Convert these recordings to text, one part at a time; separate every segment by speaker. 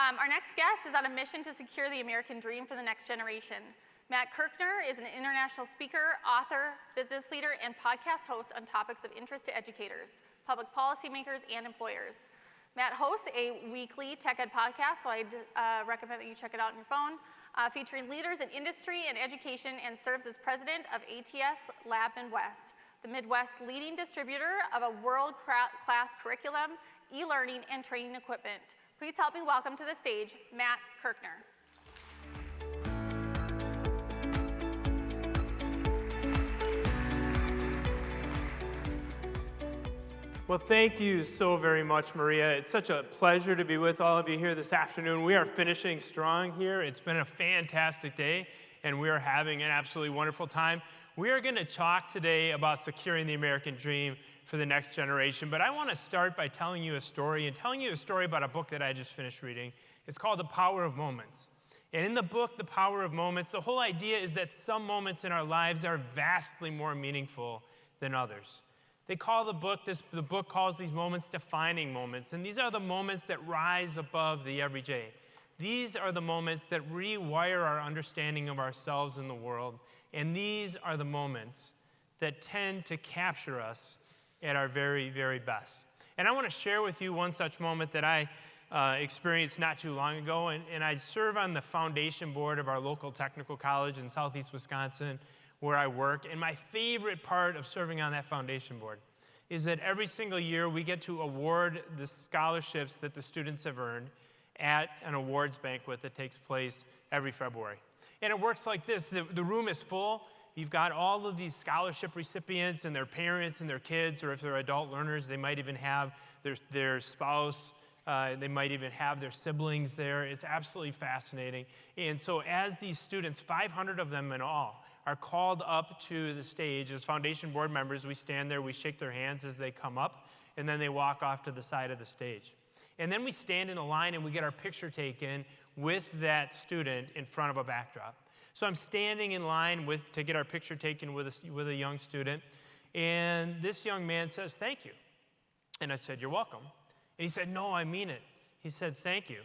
Speaker 1: Our next guest is on a mission to secure the American dream for the next generation. Matt Kirchner is an international speaker, author, business leader, and podcast host on topics of interest to educators, public policymakers, and employers. Matt hosts a weekly tech ed podcast, so I'd recommend that you check it out on your phone, featuring leaders in industry and education, and serves as president of ATS Lab Midwest, the Midwest's leading distributor of a world-class curriculum, e-learning, and training equipment. Please help me welcome to the stage, Matt Kirchner.
Speaker 2: Well, thank you so very much, Maria. It's such a pleasure to be with all of you here this afternoon. We are finishing strong here. It's been a fantastic day, and we are having an absolutely wonderful time. We are going to talk today about securing the American dream for the next generation, but I want to start by telling you a story about a book that I just finished reading. It's called The Power of Moments. And in the book, The Power of Moments, the whole idea is that some moments in our lives are vastly more meaningful than others. The book calls these moments defining moments, and these are the moments that rise above the everyday. These are the moments that rewire our understanding of ourselves and the world, and these are the moments that tend to capture us at our very, very best. And I want to share with you one such moment that I experienced not too long ago, and I serve on the foundation board of our local technical college in southeast Wisconsin, where I work. And my favorite part of serving on that foundation board is that every single year we get to award the scholarships that the students have earned at an awards banquet that takes place every February. And it works like this. The room is full. You've got all of these scholarship recipients and their parents and their kids, or if they're adult learners, they might even have their spouse. They might even have their siblings there. It's absolutely fascinating. And so as these students, 500 of them in all, are called up to the stage as foundation board members, we stand there, we shake their hands as they come up, and then they walk off to the side of the stage. And then we stand in a line and we get our picture taken with that student in front of a backdrop. So I'm standing in line to get our picture taken with a young student, and this young man says, "Thank you." And I said, "You're welcome." And he said, "No, I mean it." He said, "Thank you."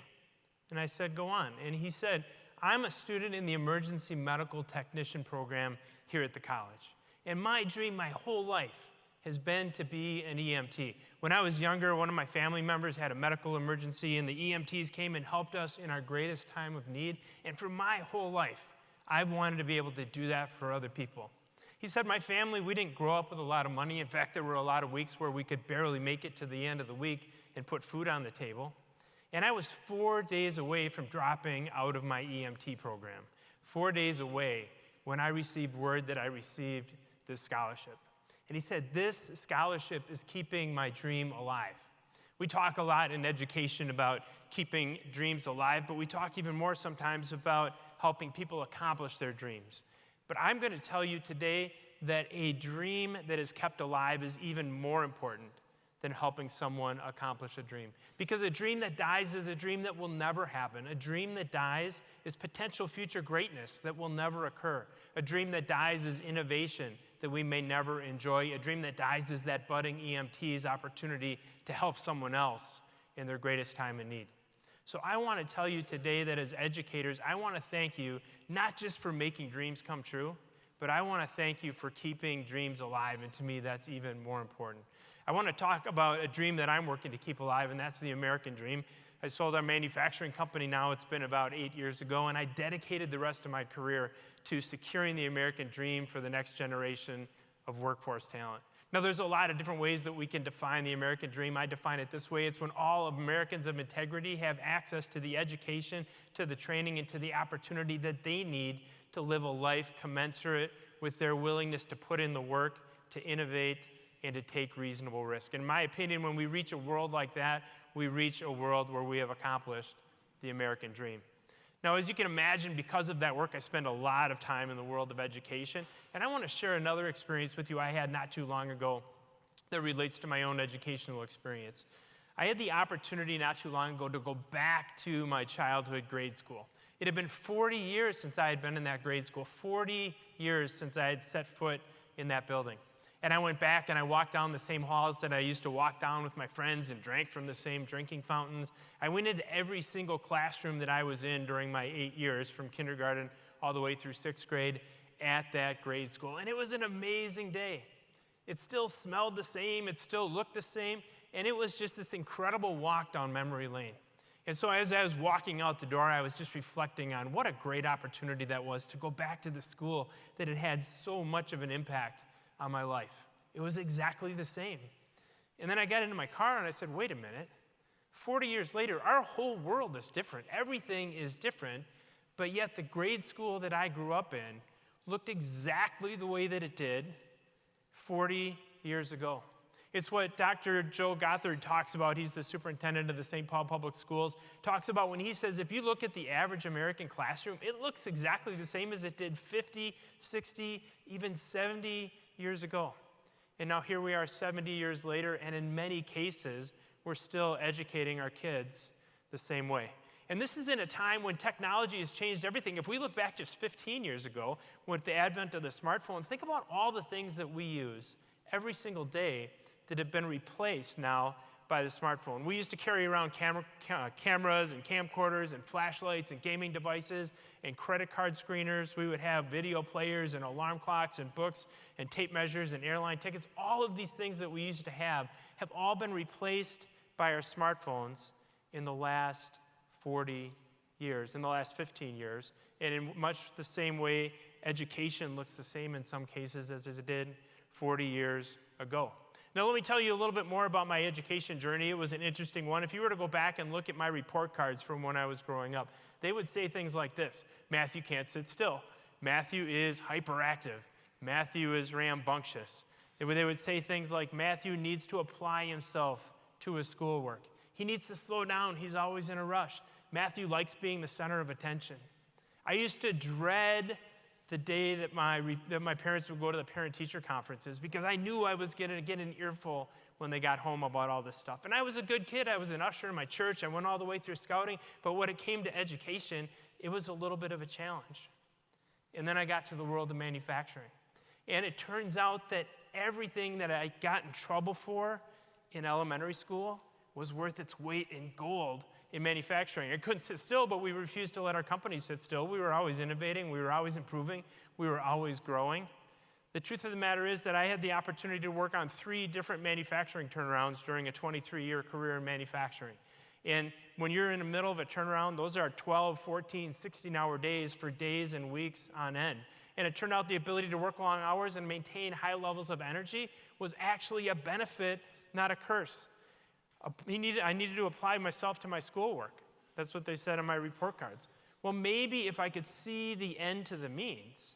Speaker 2: And I said, "Go on." And he said, "I'm a student in the emergency medical technician program here at the college. And my dream my whole life has been to be an EMT. When I was younger, one of my family members had a medical emergency, and the EMTs came and helped us in our greatest time of need. And for my whole life, I've wanted to be able to do that for other people." He said, "My family, we didn't grow up with a lot of money. In fact, there were a lot of weeks where we could barely make it to the end of the week and put food on the table. And I was 4 days away from dropping out of my EMT program. 4 days away when I received word that I received this scholarship." And he said, "This scholarship is keeping my dream alive." We talk a lot in education about keeping dreams alive, but we talk even more sometimes about helping people accomplish their dreams. But I'm going to tell you today that a dream that is kept alive is even more important than helping someone accomplish a dream. Because a dream that dies is a dream that will never happen. A dream that dies is potential future greatness that will never occur. A dream that dies is innovation that we may never enjoy. A dream that dies is that budding EMT's opportunity to help someone else in their greatest time of need. So I want to tell you today that as educators, I want to thank you not just for making dreams come true, but I want to thank you for keeping dreams alive, and to me that's even more important. I want to talk about a dream that I'm working to keep alive, and that's the American dream. I sold our manufacturing company now. It's been about 8 years ago, and I dedicated the rest of my career to securing the American dream for the next generation of workforce talent. Now, there's a lot of different ways that we can define the American dream. I define it this way. It's when all Americans of integrity have access to the education, to the training, and to the opportunity that they need to live a life commensurate with their willingness to put in the work, to innovate, and to take reasonable risk. In my opinion, when we reach a world like that, we reach a world where we have accomplished the American dream. Now, as you can imagine, because of that work, I spend a lot of time in the world of education, and I want to share another experience with you I had not too long ago that relates to my own educational experience. I had the opportunity not too long ago to go back to my childhood grade school. It had been 40 years since I had been in that grade school, 40 years since I had set foot in that building. And I went back and I walked down the same halls that I used to walk down with my friends and drank from the same drinking fountains. I went into every single classroom that I was in during my 8 years, from kindergarten all the way through 6th grade, at that grade school. And it was an amazing day. It still smelled the same, it still looked the same, and it was just this incredible walk down memory lane. And so as I was walking out the door, I was just reflecting on what a great opportunity that was to go back to the school that had had so much of an impact on my life. It was exactly the same. And then I got into my car and I said, wait a minute, 40 years later, our whole world is different. Everything is different, but yet the grade school that I grew up in looked exactly the way that it did 40 years ago. It's what Dr. Joe Gothard talks about. He's the superintendent of the St. Paul Public Schools. Talks about when he says, if you look at the average American classroom, it looks exactly the same as it did 50, 60, even 70 years ago. And now here we are 70 years later, and in many cases, we're still educating our kids the same way. And this is in a time when technology has changed everything. If we look back just 15 years ago, with the advent of the smartphone, think about all the things that we use every single day that have been replaced now by the smartphone. We used to carry around cameras and camcorders and flashlights and gaming devices and credit card screeners. We would have video players and alarm clocks and books and tape measures and airline tickets. All of these things that we used to have all been replaced by our smartphones in the last 40 years, in the last 15 years. And in much the same way, education looks the same in some cases as it did 40 years ago. Now, let me tell you a little bit more about my education journey. It was an interesting one. If you were to go back and look at my report cards from when I was growing up, they would say things like this: Matthew can't sit still. Matthew is hyperactive. Matthew is rambunctious. They would say things like, Matthew needs to apply himself to his schoolwork. He needs to slow down. He's always in a rush. Matthew likes being the center of attention. I used to dread the day that my parents would go to the parent-teacher conferences, because I knew I was going to get an earful when they got home about all this stuff. And I was a good kid. I was an usher in my church. I went all the way through scouting. But when it came to education, it was a little bit of a challenge. And then I got to the world of manufacturing. And it turns out that everything that I got in trouble for in elementary school was worth its weight in gold in manufacturing. I couldn't sit still, but we refused to let our company sit still. We were always innovating. We were always improving. We were always growing. The truth of the matter is that I had the opportunity to work on 3 different manufacturing turnarounds during a 23-year career in manufacturing. And when you're in the middle of a turnaround, those are 12, 14, 16-hour days for days and weeks on end. And it turned out the ability to work long hours and maintain high levels of energy was actually a benefit, not a curse. I needed to apply myself to my schoolwork. That's what they said on my report cards. Well, maybe if I could see the end to the means,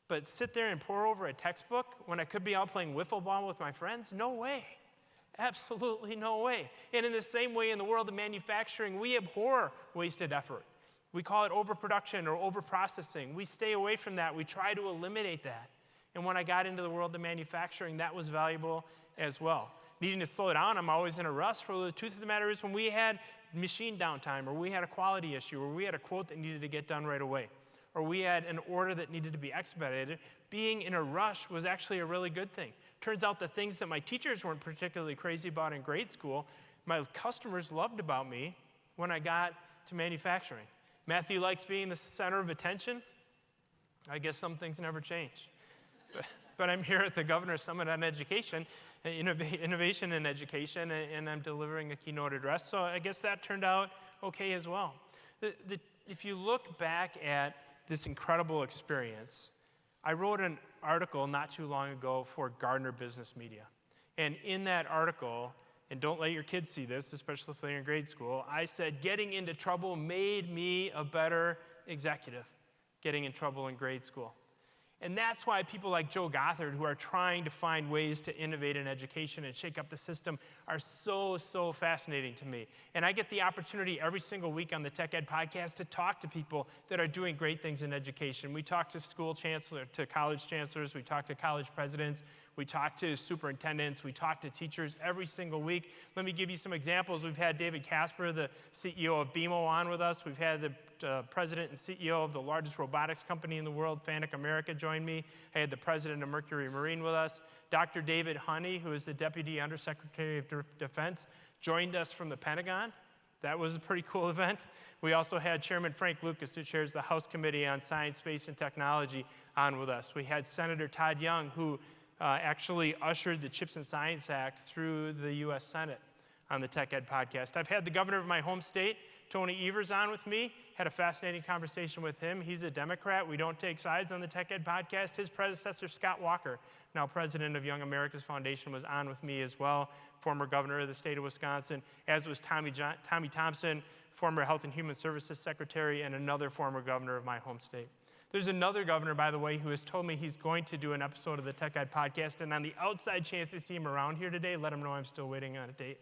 Speaker 2: but sit there and pore over a textbook when I could be out playing wiffle ball with my friends, no way. Absolutely no way. And in the same way, in the world of manufacturing, we abhor wasted effort. We call it overproduction or overprocessing. We stay away from that. We try to eliminate that. And when I got into the world of manufacturing, that was valuable as well. Needing to slow down, I'm always in a rush. Well, the truth of the matter is when we had machine downtime, or we had a quality issue, or we had a quote that needed to get done right away, or we had an order that needed to be expedited, being in a rush was actually a really good thing. Turns out the things that my teachers weren't particularly crazy about in grade school, my customers loved about me when I got to manufacturing. Matthew likes being the center of attention. I guess some things never change. But I'm here at the Governor's Summit on Education, Innovation in Education, and I'm delivering a keynote address. So I guess that turned out okay as well. If you look back at this incredible experience, I wrote an article not too long ago for Gardner Business Media. And in that article, and don't let your kids see this, especially if they're in grade school, I said, getting into trouble made me a better executive, getting in trouble in grade school. And that's why people like Joe Gothard, who are trying to find ways to innovate in education and shake up the system, are so fascinating to me. And I get the opportunity every single week on the Tech Ed podcast to talk to people that are doing great things in education. We talk to to college chancellors, we talk to college presidents, we talk to superintendents, we talk to teachers every single week. Let me give you some examples. We've had David Casper, the CEO of BMO, on with us. We've had the president and CEO of the largest robotics company in the world, Fanuc America, join joined me. I had the president of Mercury Marine with us. Dr. David Honey, who is the Deputy Undersecretary of Defense, joined us from the Pentagon. That was a pretty cool event. We also had Chairman Frank Lucas, who chairs the House Committee on Science, Space, and Technology, on with us. We had Senator Todd Young, who actually ushered the CHIPS and Science Act through the U.S. Senate on the Tech Ed podcast. I've had the governor of my home state, Tony Evers, on with me. Had a fascinating conversation with him. He's a Democrat. We don't take sides on the Tech Ed podcast. His predecessor, Scott Walker, now president of Young America's Foundation, was on with me as well, former governor of the state of Wisconsin, as was Tommy Thompson, former Health and Human Services Secretary, and another former governor of my home state. There's another governor, by the way, who has told me he's going to do an episode of the Tech Ed podcast, and on the outside chance I see him around here today, let him know I'm still waiting on a date.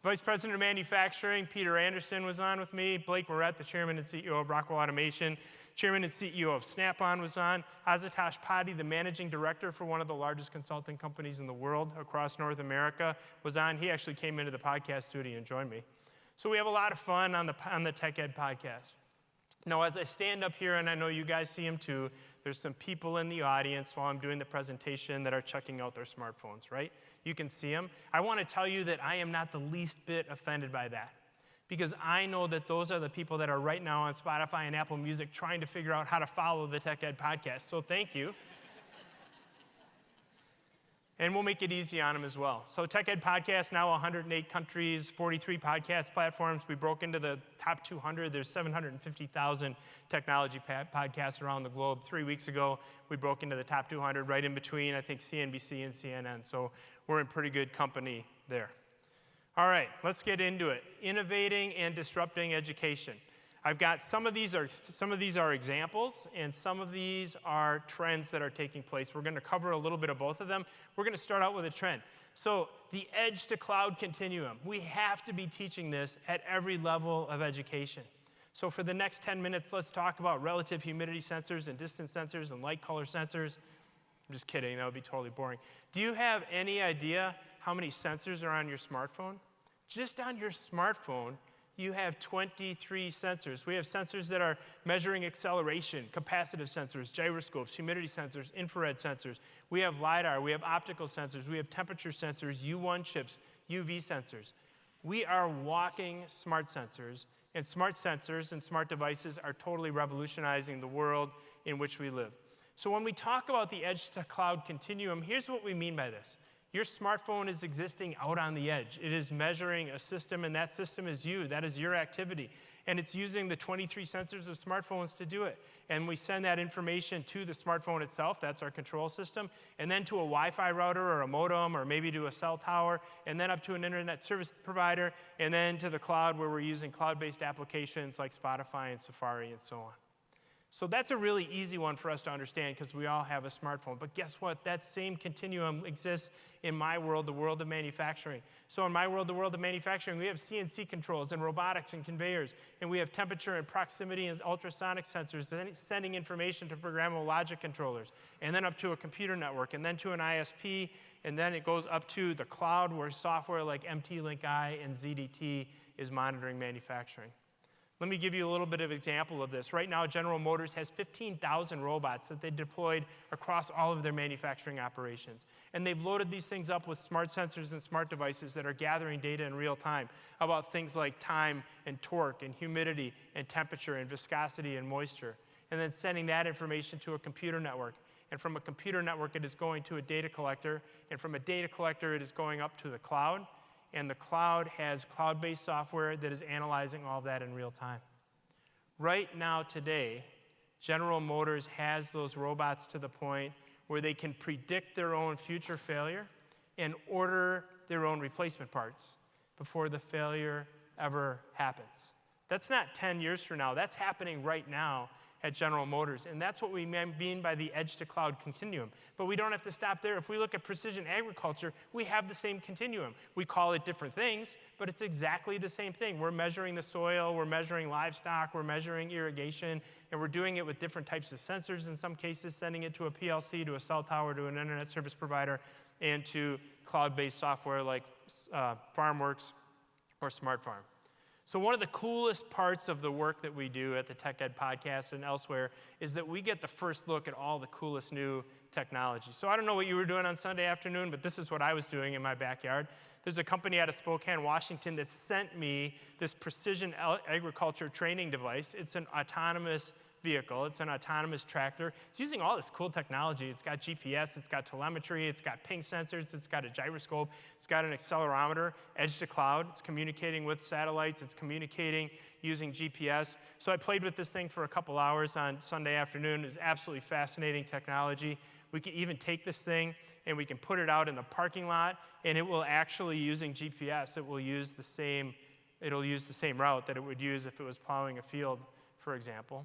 Speaker 2: Vice President of Manufacturing, Peter Anderson, was on with me. Blake Moret, the Chairman and CEO of Rockwell Automation. Chairman and CEO of Snap-on was on. Asatosh Padi, the Managing Director for one of the largest consulting companies in the world across North America, was on. He actually came into the podcast studio and joined me. So we have a lot of fun on the Tech Ed podcast. Now, as I stand up here, and I know you guys see them too, there's some people in the audience while I'm doing the presentation that are checking out their smartphones, right? You can see them. I want to tell you that I am not the least bit offended by that, because I know that those are the people that are right now on Spotify and Apple Music trying to figure out how to follow the Tech Ed podcast, so thank you. And we'll make it easy on them as well. So Tech Ed Podcast, now 108 countries, 43 podcast platforms. We broke into the top 200. There's 750,000 technology podcasts around the globe. 3 weeks ago, we broke into the top 200, right in between, I think, CNBC and CNN. So we're in pretty good company there. All right, let's get into it. Innovating and disrupting education. I've got some of these are examples, and some of these are trends that are taking place. We're going to cover a little bit of both of them. We're going to start out with a trend. So the edge to cloud continuum. We have to be teaching this at every level of education. So for the next 10 minutes, let's talk about relative humidity sensors and distance sensors and light color sensors. I'm just kidding, that would be totally boring. Do you have any idea how many sensors are on your smartphone? Just on your smartphone, you have 23 sensors. We have sensors that are measuring acceleration, capacitive sensors, gyroscopes, humidity sensors, infrared sensors. We have LiDAR, we have optical sensors, we have temperature sensors, U1 chips, UV sensors. We are walking smart sensors, and smart devices are totally revolutionizing the world in which we live. So when we talk about the edge to cloud continuum, here's what we mean by this. Your smartphone is existing out on the edge. It is measuring a system, and that system is you. That is your activity. And it's using the 23 sensors of smartphones to do it. And we send that information to the smartphone itself. That's our control system. And then to a Wi-Fi router or a modem or maybe to a cell tower, and then up to an internet service provider, and then to the cloud where we're using cloud-based applications like Spotify and Safari and so on. So that's a really easy one for us to understand because we all have a smartphone. But guess what? That same continuum exists in my world, the world of manufacturing. So in my world, the world of manufacturing, we have CNC controls and robotics and conveyors. And we have temperature and proximity and ultrasonic sensors sending information to programmable logic controllers. And then up to a computer network. And then to an ISP. And then it goes up to the cloud where software like MT-Link-I and ZDT is monitoring manufacturing. Let me give you a little bit of example of this. Right now, General Motors has 15,000 robots that they deployed across all of their manufacturing operations. And they've loaded these things up with smart sensors and smart devices that are gathering data in real time about things like time and torque and humidity and temperature and viscosity and moisture. And then sending that information to a computer network. And from a computer network, it is going to a data collector. And from a data collector, it is going up to the cloud. And the cloud has cloud-based software that is analyzing all of that in real time. Right now, today, General Motors has those robots to the point where they can predict their own future failure and order their own replacement parts before the failure ever happens. That's not 10 years from now. That's happening right now at General Motors. And that's what we mean by the edge to cloud continuum. But we don't have to stop there. If we look at precision agriculture, we have the same continuum. We call it different things, but it's exactly the same thing. We're measuring the soil, we're measuring livestock, we're measuring irrigation, and we're doing it with different types of sensors in some cases, sending it to a PLC, to a cell tower, to an internet service provider, and to cloud-based software like FarmWorks or Smart Farm. So one of the coolest parts of the work that we do at the Tech Ed Podcast and elsewhere is that we get the first look at all the coolest new technology. So I don't know what you were doing on Sunday afternoon, but this is what I was doing in my backyard. There's a company out of Spokane, Washington that sent me this precision agriculture training device. It's an autonomous vehicle. It's an autonomous tractor. It's using all this cool technology. It's got GPS, it's got telemetry, it's got ping sensors, it's got a gyroscope, it's got an accelerometer, edge to cloud. It's communicating with satellites. It's communicating using GPS. So I played with this thing for a couple hours on Sunday afternoon. It was absolutely fascinating technology. We can even take this thing and we can put it out in the parking lot, and it will actually, using GPS, it'll use the same route that it would use if it was plowing a field, for example.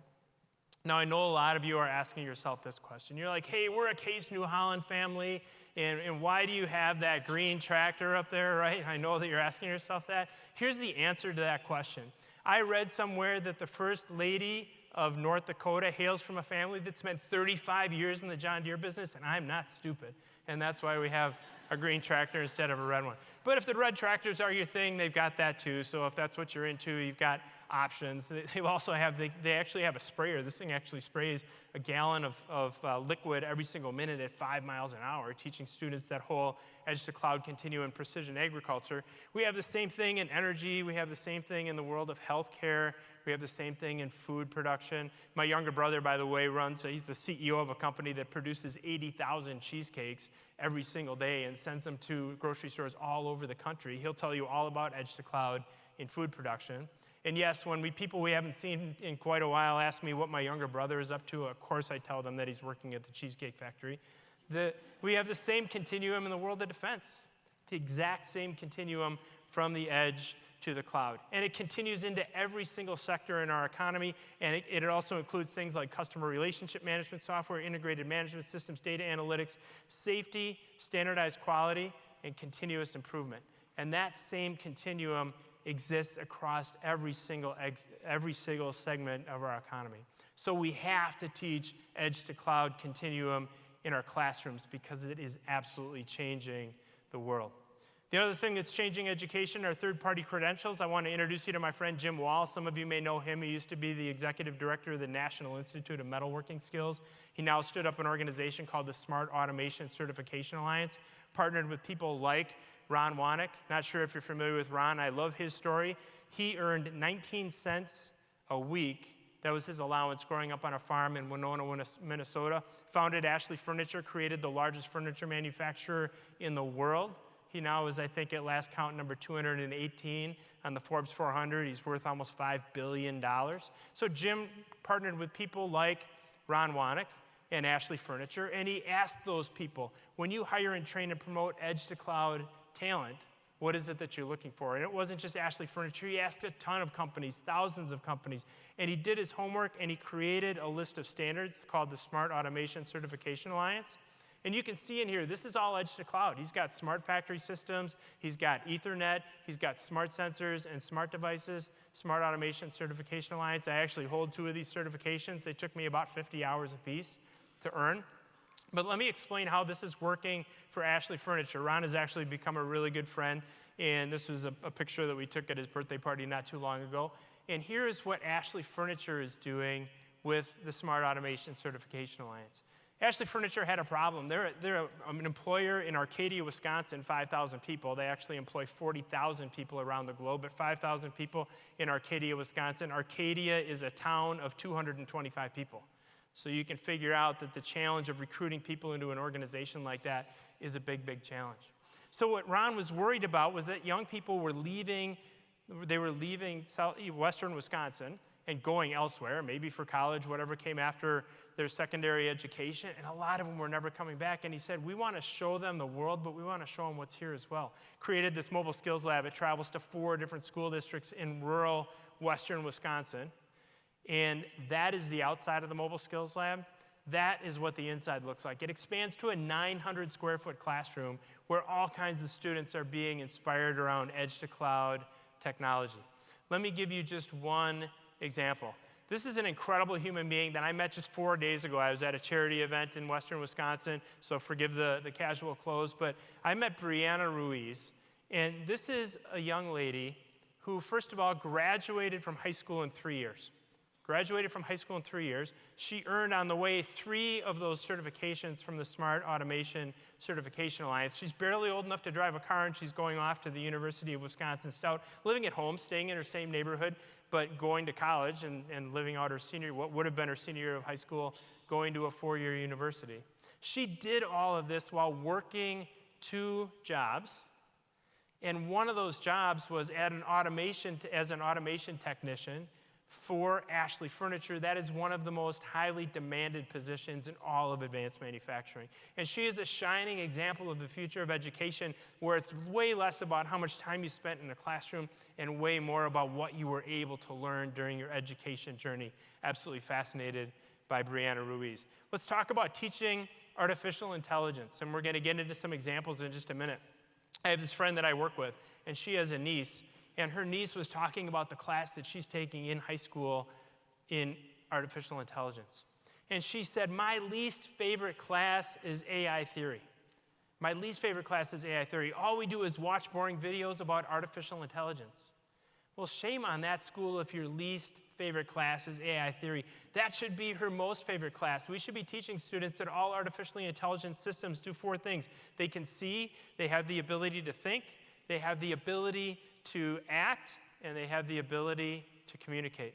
Speaker 2: Now, I know a lot of you are asking yourself this question. You're like, hey, we're a Case New Holland family, and why do you have that green tractor up there, right? I know that you're asking yourself that. Here's the answer to that question. I read somewhere that the first lady of North Dakota hails from a family that spent 35 years in the John Deere business, and I'm not stupid. And that's why we have a green tractor instead of a red one. But if the red tractors are your thing, they've got that too. So if that's what you're into, you've got options. They also have, they actually have a sprayer. This thing actually sprays a gallon of liquid every single minute at 5 miles an hour, teaching students that whole edge-to-cloud continuum precision agriculture. We have the same thing in energy. We have the same thing in the world of healthcare. We have the same thing in food production. My younger brother, by the way, he's the CEO of a company that produces 80,000 cheesecakes every single day and sends them to grocery stores all over the country. He'll tell you all about edge-to-cloud in food production. And yes, when people we haven't seen in quite a while ask me what my younger brother is up to, of course I tell them that he's working at the Cheesecake Factory. We have the same continuum in the world of defense, the exact same continuum from the edge to the cloud. And it continues into every single sector in our economy, and it also includes things like customer relationship management software, integrated management systems, data analytics, safety, standardized quality, and continuous improvement. And that same continuum exists across every single segment of our economy. So we have to teach edge to cloud continuum in our classrooms because it is absolutely changing the world. The other thing that's changing education are third-party credentials. I want to introduce you to my friend Jim Wall. Some of you may know him. He used to be the executive director of the National Institute of Metalworking Skills. He now stood up an organization called the Smart Automation Certification Alliance, partnered with people like Ron Wanek. Not sure if you're familiar with Ron. I love his story. He earned 19 cents a week. That was his allowance growing up on a farm in Winona, Minnesota. Founded Ashley Furniture, created the largest furniture manufacturer in the world. He now is, I think, at last count, number 218 on the Forbes 400. He's worth almost $5 billion. So Jim partnered with people like Ron Wanek and Ashley Furniture, and he asked those people, when you hire and train and promote edge-to-cloud talent, what is it that you're looking for? And it wasn't just Ashley Furniture. He asked a ton of companies, thousands of companies, and he did his homework, and he created a list of standards called the Smart Automation Certification Alliance. And you can see in here, this is all edge to cloud. He's got smart factory systems, he's got Ethernet, he's got smart sensors and smart devices, Smart Automation Certification Alliance. I actually hold 2 of these certifications. They took me about 50 hours apiece to earn. But let me explain how this is working for Ashley Furniture. Ron has actually become a really good friend, and this was a picture that we took at his birthday party not too long ago. And here is what Ashley Furniture is doing with the Smart Automation Certification Alliance. Ashley Furniture had a problem. They're an employer in Arcadia, Wisconsin, 5,000 people. They actually employ 40,000 people around the globe, but 5,000 people in Arcadia, Wisconsin. Arcadia is a town of 225 people. So you can figure out that the challenge of recruiting people into an organization like that is a big, big challenge. So what Ron was worried about was that young people were leaving Western Wisconsin and going elsewhere, maybe for college, whatever came after their secondary education, and a lot of them were never coming back. And he said, we want to show them the world, but we want to show them what's here as well. Created this mobile skills lab. It travels to 4 different school districts in rural Western Wisconsin. And that is the outside of the mobile skills lab. That is what the inside looks like. It expands to a 900 square foot classroom where all kinds of students are being inspired around edge to cloud technology. Let me give you just one example. This is an incredible human being that I met just 4 days ago. I was at a charity event in Western Wisconsin, so forgive the casual clothes, but I met Brianna Ruiz, and this is a young lady who, first of all, graduated from high school in 3 years. Graduated from high school in 3 years. She earned on the way 3 of those certifications from the Smart Automation Certification Alliance. She's barely old enough to drive a car, and she's going off to the University of Wisconsin-Stout, living at home, staying in her same neighborhood, but going to college and living out what would have been her senior year of high school, going to a 4-year university. She did all of this while working 2 jobs. And one of those jobs was as an automation technician for Ashley Furniture. That is one of the most highly demanded positions in all of advanced manufacturing. And she is a shining example of the future of education, where it's way less about how much time you spent in a classroom and way more about what you were able to learn during your education journey. Absolutely fascinated by Brianna Ruiz. Let's talk about teaching artificial intelligence, and we're going to get into some examples in just a minute. I have this friend that I work with, and she has a niece, and her niece was talking about the class that she's taking in high school in artificial intelligence. And she said, my least favorite class is AI theory. My least favorite class is AI theory. All we do is watch boring videos about artificial intelligence. Well, shame on that school if your least favorite class is AI theory. That should be her most favorite class. We should be teaching students that all artificially intelligent systems do 4 things. They can see, they have the ability to think, they have the ability to act, and they have the ability to communicate.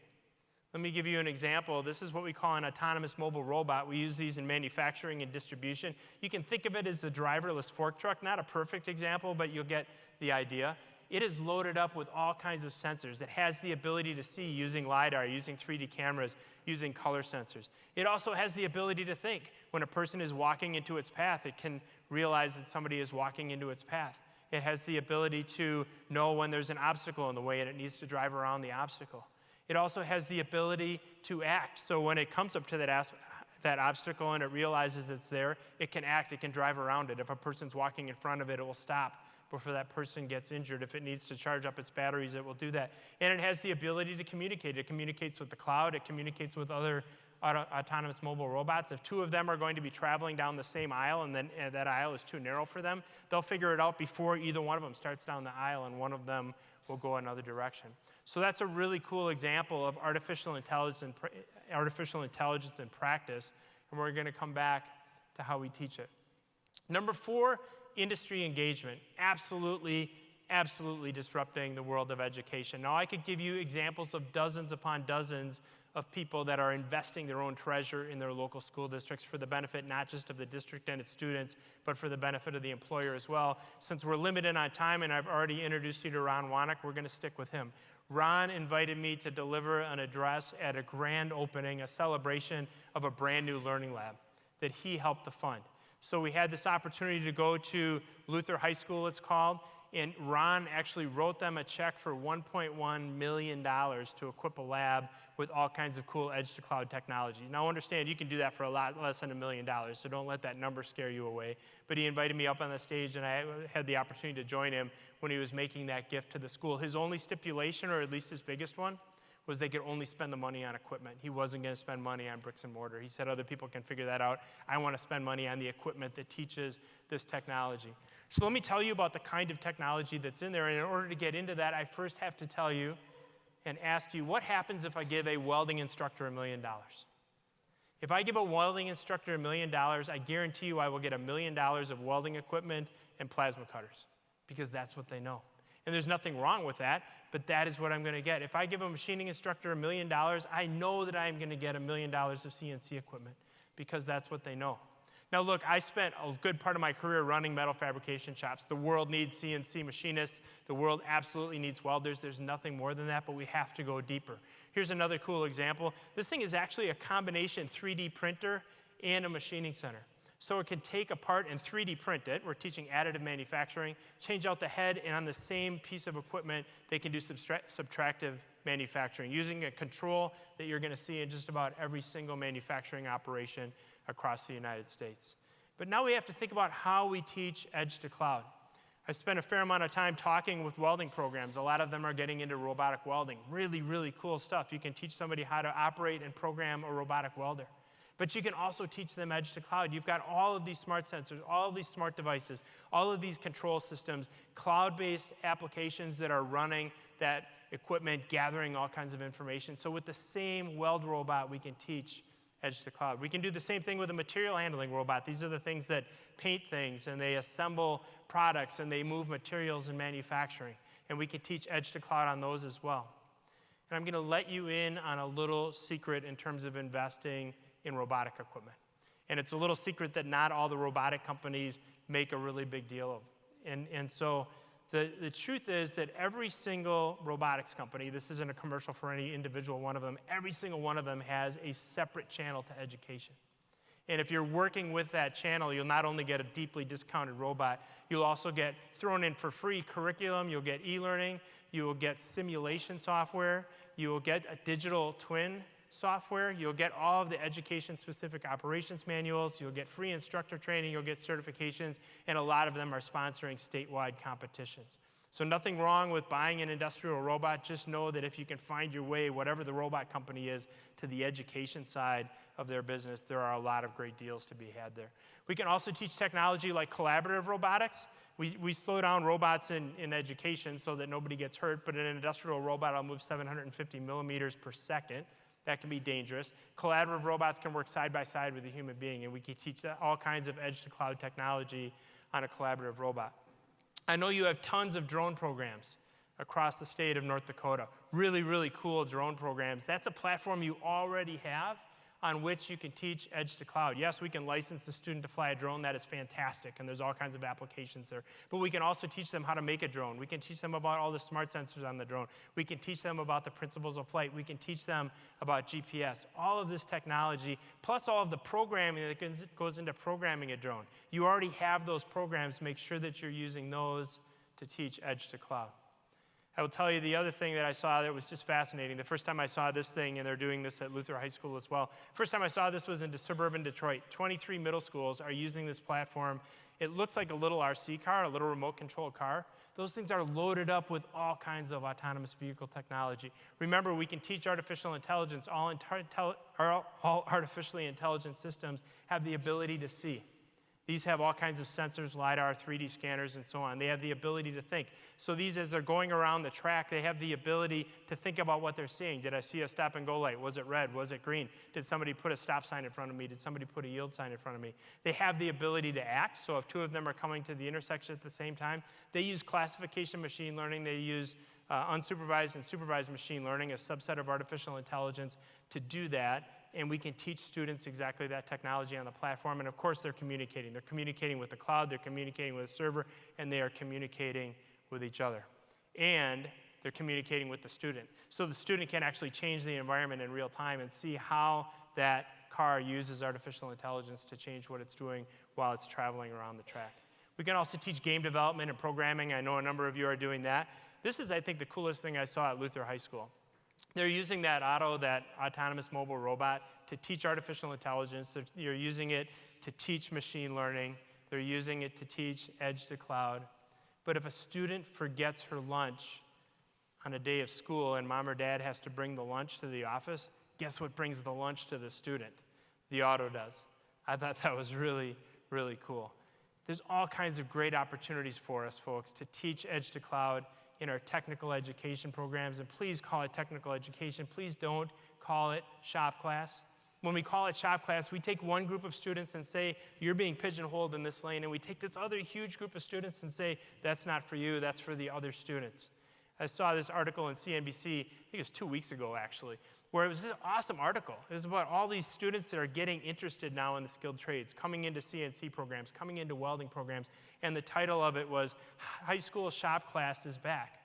Speaker 2: Let me give you an example. This is what we call an autonomous mobile robot. We use these in manufacturing and distribution. You can think of it as the driverless fork truck. Not a perfect example, but you'll get the idea. It is loaded up with all kinds of sensors. It has the ability to see using LiDAR, using 3D cameras, using color sensors. It also has the ability to think. When a person is walking into its path, it can realize that somebody is walking into its path. It has the ability to know when there's an obstacle in the way and it needs to drive around the obstacle. It also has the ability to act. So when it comes up to that obstacle and it realizes it's there, it can act, it can drive around it. If a person's walking in front of it, it will stop before that person gets injured. If it needs to charge up its batteries, it will do that. And it has the ability to communicate. It communicates with the cloud. It communicates with other autonomous mobile robots. If 2 of them are going to be traveling down the same aisle and then that aisle is too narrow for them, they'll figure it out before either one of them starts down the aisle, and one of them will go another direction. So that's a really cool example of artificial intelligence in practice, and we're going to come back to how we teach it. Number 4, industry engagement. Absolutely disrupting the world of education. Now, I could give you examples of dozens upon dozens of people that are investing their own treasure in their local school districts for the benefit not just of the district and its students, but for the benefit of the employer as well. Since we're limited on time and I've already introduced you to Ron Wanek, we're going to stick with him. Ron invited me to deliver an address at a grand opening, a celebration of a brand new learning lab that he helped to fund. So we had this opportunity to go to Luther High School, it's called, and Ron actually wrote them a check for $1.1 million to equip a lab with all kinds of cool edge-to-cloud technology. Now understand, you can do that for a lot less than $1 million, so don't let that number scare you away. But he invited me up on the stage, and I had the opportunity to join him when he was making that gift to the school. His only stipulation, or at least his biggest one, was they could only spend the money on equipment. He wasn't going to spend money on bricks and mortar. He said other people can figure that out. I want to spend money on the equipment that teaches this technology. So let me tell you about the kind of technology that's in there. And in order to get into that, I first have to tell you and ask you, what happens if I give a welding instructor $1 million? If I give a welding instructor $1 million, I guarantee you I will get $1 million of welding equipment and plasma cutters, because that's what they know. And there's nothing wrong with that, but that is what I'm going to get. If I give a machining instructor $1 million, I know that I'm going to get $1 million of CNC equipment, because that's what they know. Now look, I spent a good part of my career running metal fabrication shops. The world needs CNC machinists. The world absolutely needs welders. There's nothing more than that, but we have to go deeper. Here's another cool example. This thing is actually a combination 3D printer and a machining center. So it can take a part and 3D print it. We're teaching additive manufacturing, change out the head, and on the same piece of equipment, they can do subtractive manufacturing using a control that you're going to see in just about every single manufacturing operation across the United States. But now we have to think about how we teach edge to cloud. I've spent a fair amount of time talking with welding programs. A lot of them are getting into robotic welding. Really, really cool stuff. You can teach somebody how to operate and program a robotic welder. But you can also teach them edge to cloud. You've got all of these smart sensors, all of these smart devices, all of these control systems, cloud-based applications that are running that equipment, gathering all kinds of information. So with the same weld robot, we can teach edge to cloud. We can do the same thing with a material handling robot. These are the things that paint things, and they assemble products, and they move materials in manufacturing. And we can teach edge to cloud on those as well. And I'm going to let you in on a little secret in terms of investing in robotic equipment. And it's a little secret that not all the robotic companies make a really big deal of. And so the truth is that every single robotics company, this isn't a commercial for any individual one of them, every single one of them has a separate channel to education. And if you're working with that channel, you'll not only get a deeply discounted robot, you'll also get thrown in for free curriculum, you'll get e-learning, you will get simulation software, you will get a digital twin software, you'll get all of the education-specific operations manuals, you'll get free instructor training, you'll get certifications, and a lot of them are sponsoring statewide competitions. So nothing wrong with buying an industrial robot. Just know that if you can find your way, whatever the robot company is, to the education side of their business, there are a lot of great deals to be had there. We can also teach technology like collaborative robotics. We slow down robots in education so that nobody gets hurt, but an industrial robot will move 750 millimeters per second. That can be dangerous. Collaborative robots can work side by side with a human being, and we can teach all kinds of edge-to-cloud technology on a collaborative robot. I know you have tons of drone programs across the state of North Dakota. Really, really cool drone programs. That's a platform you already have on which you can teach edge to cloud. Yes, we can license the student to fly a drone. That is fantastic, and there's all kinds of applications there. But we can also teach them how to make a drone. We can teach them about all the smart sensors on the drone. We can teach them about the principles of flight. We can teach them about GPS. All of this technology, plus all of the programming that goes into programming a drone. You already have those programs. Make sure that you're using those to teach edge to cloud. I will tell you the other thing that I saw that was just fascinating. The first time I saw this thing, and they're doing this at Luther High School as well, first time I saw this was in suburban Detroit. 23 middle schools are using this platform. It looks like a little RC car, a little remote control car. Those things are loaded up with all kinds of autonomous vehicle technology. Remember, we can teach artificial intelligence. All artificially intelligent systems have the ability to see. These have all kinds of sensors, LiDAR, 3D scanners, and so on. They have the ability to think. So these, as they're going around the track, they have the ability to think about what they're seeing. Did I see a stop and go light? Was it red? Was it green? Did somebody put a stop sign in front of me? Did somebody put a yield sign in front of me? They have the ability to act. So if two of them are coming to the intersection at the same time, they use classification machine learning. They use unsupervised and supervised machine learning, a subset of artificial intelligence, to do that. And we can teach students exactly that technology on the platform. And of course, they're communicating. They're communicating with the cloud, they're communicating with a server, and they are communicating with each other. And they're communicating with the student. So the student can actually change the environment in real time and see how that car uses artificial intelligence to change what it's doing while it's traveling around the track. We can also teach game development and programming. I know a number of you are doing that. This is, I think, the coolest thing I saw at Luther High School. They're using that autonomous mobile robot to teach artificial intelligence. They're using it to teach machine learning. They're using it to teach edge to cloud. But if a student forgets her lunch on a day of school and mom or dad has to bring the lunch to the office, guess what brings the lunch to the student? The auto does. I thought that was really, really cool. There's all kinds of great opportunities for us, folks, to teach edge to cloud in our technical education programs, and please call it technical education. Please don't call it shop class. When we call it shop class, we take one group of students and say, you're being pigeonholed in this lane, and we take this other huge group of students and say, that's not for you, that's for the other students. I saw this article in CNBC, I think it was 2 weeks ago actually, where it was this awesome article. It was about all these students that are getting interested now in the skilled trades, coming into CNC programs, coming into welding programs, and the title of it was, High School Shop Class is Back.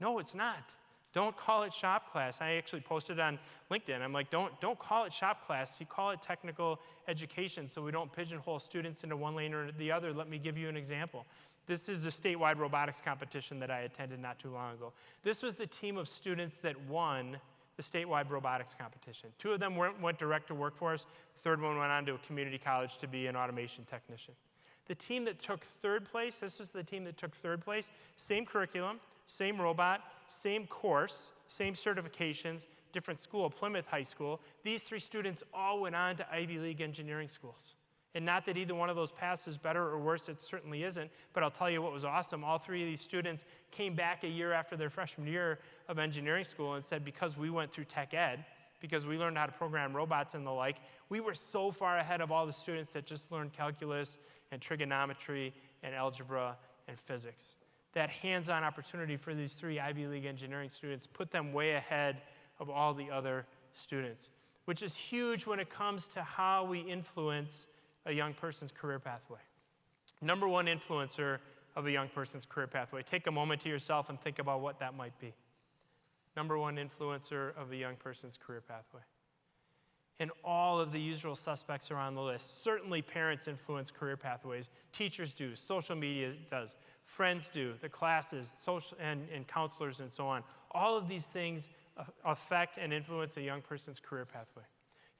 Speaker 2: No, it's not. Don't call it shop class. I actually posted on LinkedIn. I'm like, don't call it shop class. You call it technical education so we don't pigeonhole students into one lane or the other. Let me give you an example. This is the statewide robotics competition that I attended not too long ago. This was the team of students that won the statewide robotics competition. 2 of them went direct to workforce. The third one went on to a community college to be an automation technician. The team that took third place, this was the team that took third place, same curriculum, same robot, same course, same certifications, different school, Plymouth High School. These 3 students all went on to Ivy League engineering schools. And not that either one of those paths is better or worse, it certainly isn't, but I'll tell you what was awesome. All three of these students came back a year after their freshman year of engineering school and said, because we went through tech ed, because we learned how to program robots and the like, we were so far ahead of all the students that just learned calculus and trigonometry and algebra and physics. That hands-on opportunity for these three Ivy League engineering students put them way ahead of all the other students, which is huge when it comes to how we influence a young person's career pathway. Number one influencer of a young person's career pathway. Take a moment to yourself and think about what that might be. Number one influencer of a young person's career pathway. And all of the usual suspects are on the list. Certainly parents influence career pathways. Teachers do. Social media does. Friends do. The classes, social and counselors and so on. All of these things affect and influence a young person's career pathway.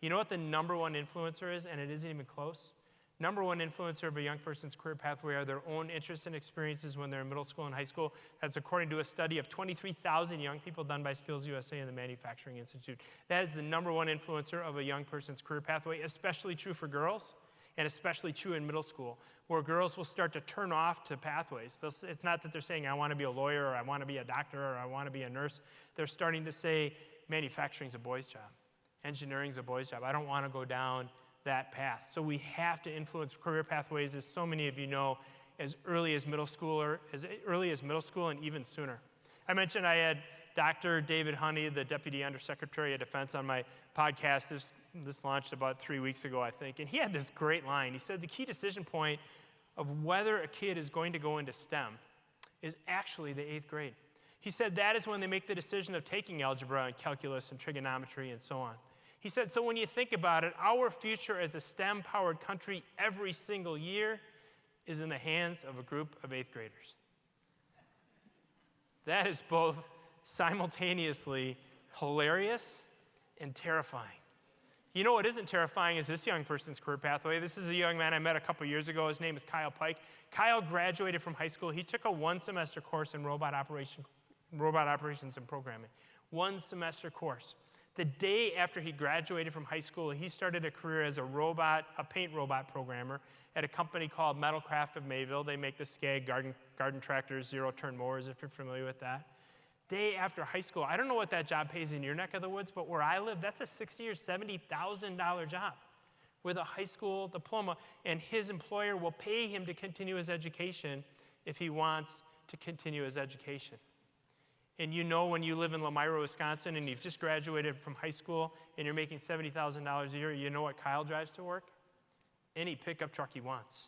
Speaker 2: You know what the number one influencer is, and it isn't even close? Number one influencer of a young person's career pathway are their own interests and experiences when they're in middle school and high school. That's according to a study of 23,000 young people done by Skills USA and the Manufacturing Institute. That is the number one influencer of a young person's career pathway, especially true for girls, and especially true in middle school, where girls will start to turn off to pathways. It's not that they're saying, I want to be a lawyer, or I want to be a doctor, or I want to be a nurse. They're starting to say, manufacturing's a boy's job. Engineering's a boy's job. I don't want to go down that path. So we have to influence career pathways, as so many of you know, as early as middle school and even sooner. I mentioned I had Dr. David Honey, the Deputy Undersecretary of Defense, on my podcast. This launched about 3 weeks ago, I think, and he had this great line. He said the key decision point of whether a kid is going to go into STEM is actually the 8th grade. He said that is when they make the decision of taking algebra and calculus and trigonometry and so on. He said, so when you think about it, our future as a STEM-powered country every single year is in the hands of a group of 8th graders. That is both simultaneously hilarious and terrifying. You know what isn't terrifying is this young person's career pathway. This is a young man I met a couple years ago. His name is Kyle Pike. Kyle graduated from high school. He took a one-semester course in robot operations and programming. One-semester course. The day after he graduated from high school, he started a career as a paint robot programmer at a company called Metalcraft of Mayville. They make the Skag garden tractors, zero-turn mowers, if you're familiar with that. Day after high school, I don't know what that job pays in your neck of the woods, but where I live, that's a $60,000 or $70,000 job with a high school diploma, and his employer will pay him to continue his education if he wants to continue his education. And you know, when you live in Lamira, Wisconsin, and you've just graduated from high school and you're making $70,000 a year, you know what Kyle drives to work? Any pickup truck he wants.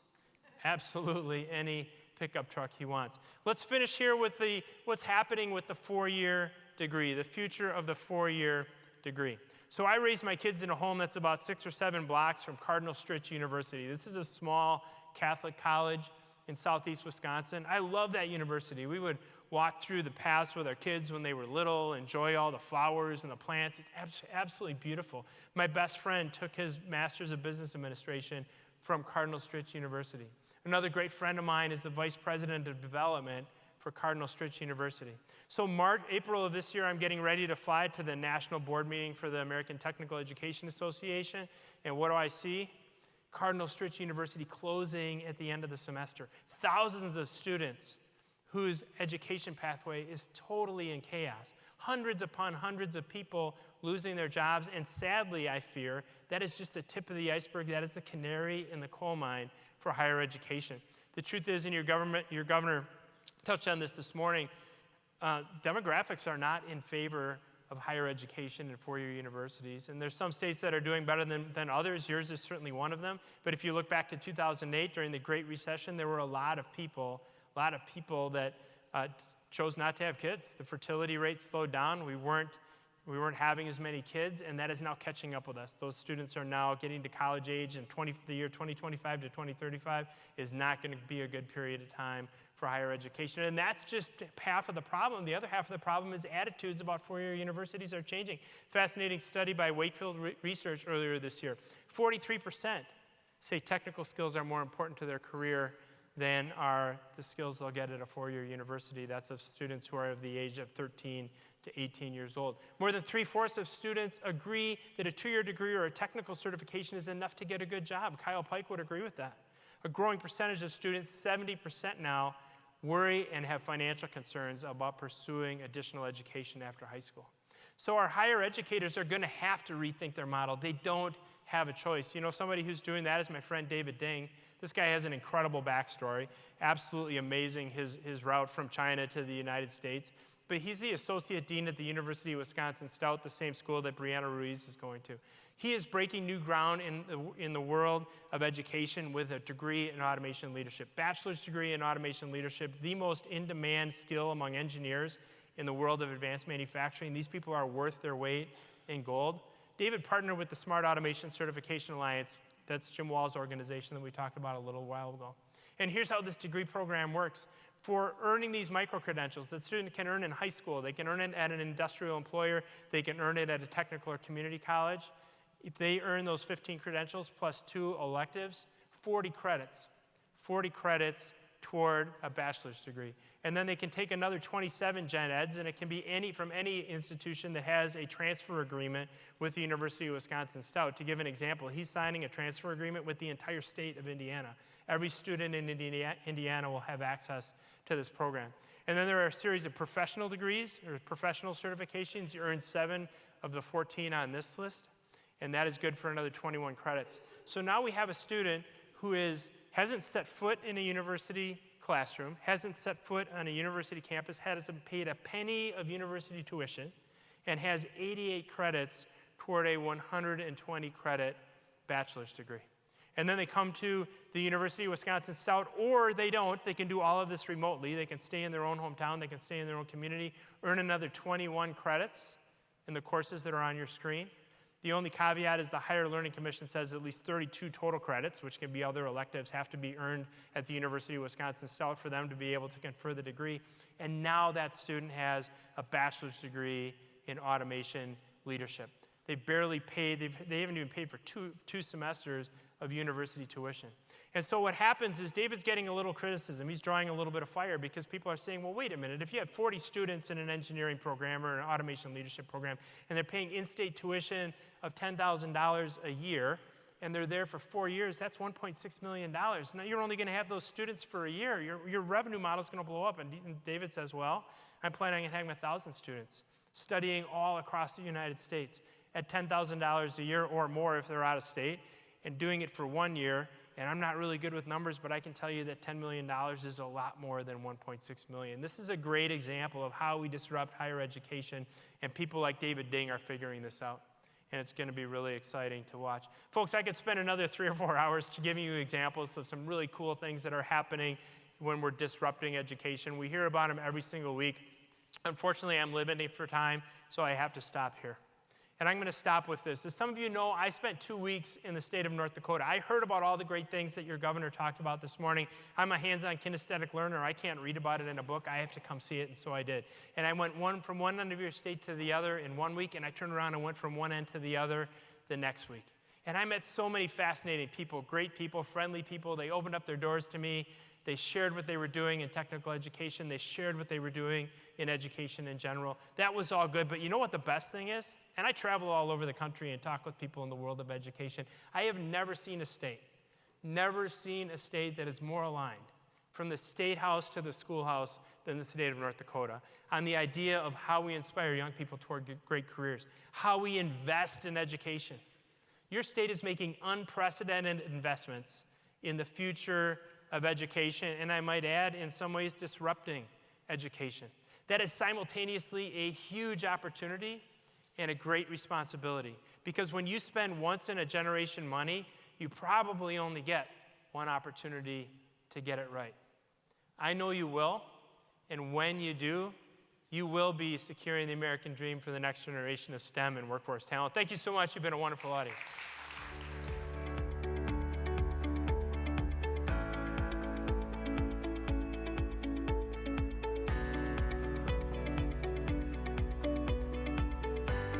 Speaker 2: Absolutely any pickup truck he wants. Let's finish here with what's happening with the 4-year degree, the future of the 4-year degree. So I raised my kids in a home that's about 6 or 7 blocks from Cardinal Stritch University. This is a small Catholic college in southeast Wisconsin. I love that university. We would walk through the paths with our kids when they were little, enjoy all the flowers and the plants. It's absolutely beautiful. My best friend took his Master's of Business Administration from Cardinal Stritch University. Another great friend of mine is the Vice President of Development for Cardinal Stritch University. So April of this year, I'm getting ready to fly to the national board meeting for the American Technical Education Association. And what do I see? Cardinal Stritch University closing at the end of the semester. Thousands of students whose education pathway is totally in chaos. Hundreds upon hundreds of people losing their jobs, and sadly, I fear, that is just the tip of the iceberg. That is the canary in the coal mine for higher education. The truth is, and your governor touched on this morning, demographics are not in favor of higher education and 4-year universities. And there's some states that are doing better than others. Yours is certainly one of them. But if you look back to 2008, during the Great Recession, there were a lot of people that chose not to have kids. The fertility rate slowed down. We weren't having as many kids, and that is now catching up with us. Those students are now getting to college age, and the year 2025 to 2035 is not going to be a good period of time for higher education. And that's just half of the problem. The other half of the problem is attitudes about 4-year universities are changing. Fascinating study by Wakefield Research earlier this year. 43% say technical skills are more important to their career than are the skills they'll get at a four-year university. That's of students who are of the age of 13 to 18 years old. More than 3/4 of students agree that a two-year degree or a technical certification is enough to get a good job. Kyle Pike would agree with that. A growing percentage of students, 70% now, worry and have financial concerns about pursuing additional education after high school. So our higher educators are going to have to rethink their model. They don't have a choice. You know, somebody who's doing that is my friend David Ding. This guy has an incredible backstory, absolutely amazing, his route from China to the United States. But he's the associate dean at the University of Wisconsin-Stout, the same school that Brianna Ruiz is going to. He is breaking new ground in the world of education with a degree in automation leadership. Bachelor's degree in automation leadership, the most in-demand skill among engineers in the world of advanced manufacturing. These people are worth their weight in gold. David partnered with the Smart Automation Certification Alliance. That's Jim Wall's organization that we talked about a little while ago. And here's how this degree program works. For earning these micro-credentials that student can earn in high school, they can earn it at an industrial employer, they can earn it at a technical or community college. If they earn those 15 credentials plus 2 electives, 40 credits. 40 credits toward a bachelor's degree. And then they can take another 27 gen eds, and it can be from any institution that has a transfer agreement with the University of Wisconsin-Stout. To give an example, he's signing a transfer agreement with the entire state of Indiana. Every student in Indiana will have access to this program. And then there are a series of professional degrees or professional certifications. You earn 7 of the 14 on this list, and that is good for another 21 credits. So now we have a student who hasn't set foot in a university classroom, hasn't set foot on a university campus, hasn't paid a penny of university tuition, and has 88 credits toward a 120 credit bachelor's degree. And then they come to the University of Wisconsin-Stout, or they don't. They can do all of this remotely. They can stay in their own hometown. They can stay in their own community, earn another 21 credits in the courses that are on your screen. The only caveat is the Higher Learning Commission says at least 32 total credits, which can be other electives, have to be earned at the University of Wisconsin-Stout for them to be able to confer the degree. And now that student has a bachelor's degree in automation leadership. They barely paid, they haven't even paid for two semesters of university tuition. And so what happens is David's getting a little criticism. He's drawing a little bit of fire because people are saying, well, wait a minute, if you have 40 students in an engineering program or an automation leadership program, and they're paying in-state tuition of $10,000 a year, and they're there for 4 years, that's $1.6 million. Now you're only going to have those students for a year. Your revenue model is going to blow up. And David says, well, I'm planning on having 1,000 students studying all across the United States at $10,000 a year or more if they're out of state, and doing it for 1 year. And I'm not really good with numbers, but I can tell you that $10 million is a lot more than $1.6 million. This is a great example of how we disrupt higher education, and people like David Ding are figuring this out. And it's going to be really exciting to watch. Folks, I could spend another 3 or 4 hours to giving you examples of some really cool things that are happening when we're disrupting education. We hear about them every single week. Unfortunately, I'm limited for time, so I have to stop here. And I'm going to stop with this. As some of you know, I spent 2 weeks in the state of North Dakota. I heard about all the great things that your governor talked about this morning. I'm a hands-on kinesthetic learner. I can't read about it in a book. I have to come see it, and so I did. And I went from one end of your state to the other in 1 week, and I turned around and went from one end to the other the next week. And I met so many fascinating people, great people, friendly people. They opened up their doors to me. They shared what they were doing in technical education. They shared what they were doing in education in general. That was all good, but you know what the best thing is? And I travel all over the country and talk with people in the world of education. I have never seen a state that is more aligned from the state house to the schoolhouse than the state of North Dakota on the idea of how we inspire young people toward great careers, how we invest in education. Your state is making unprecedented investments in the future of education, and I might add, in some ways, disrupting education. That is simultaneously a huge opportunity and a great responsibility, because when you spend once in a generation money, you probably only get one opportunity to get it right. I know you will, and when you do, you will be securing the American dream for the next generation of STEM and workforce talent. Thank you so much. You've been a wonderful audience.